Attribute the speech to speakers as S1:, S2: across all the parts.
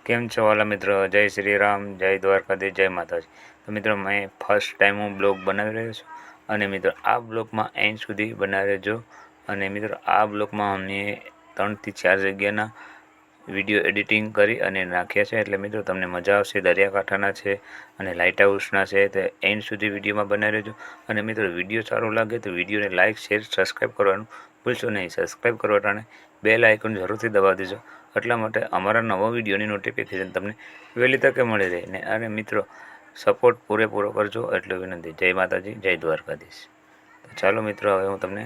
S1: કેમ છો વાલા મિત્રો? જય શ્રી રામ, જય દ્વારકાધીશ, જય માતાજી. તો મિત્રો મેં ફર્સ્ટ ટાઈમ હું બ્લોગ બનાવી રહ્યો છું અને મિત્રો આ બ્લોગમાં એન્ડ સુધી બનાવી રહેજો. અને મિત્રો આ બ્લોગમાં અમને 3 થી 4 જગ્યાના વિડીયો એડિટિંગ કરી અને નાખ્યા છે, એટલે મિત્રો તમને મજા આવશે. દરિયાકાંઠાના છે અને લાઇટ હાઉસના છે, તો એન્ડ સુધી વિડીયોમાં બનાવી રહેજો. અને મિત્રો વિડીયો સારો લાગે તો વિડીયોને લાઇક, શેર, સબસ્ક્રાઈબ કરવાનું ભૂલશો નહીં. સબસ્ક્રાઈબ કરવા ટાણે બેલ આઇકન જરૂરથી દબાવી દેજો, એટલા માટે અમારા નવા વિડીયોની નોટિફિકેશન તમને વહેલી તકે મળી રહે. ને અને મિત્રો સપોર્ટ પૂરેપૂરો કરજો એટલે વિનંતી. જય માતાજી, જય દ્વારકાધીશ. તો ચાલો મિત્રો, હવે હું તમને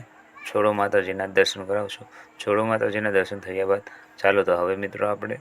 S1: છોડો માતાજીના દર્શન કરાવું છું. છોડો માતાજીના દર્શન થયા બાદ ચાલો તો હવે મિત્રો આપણે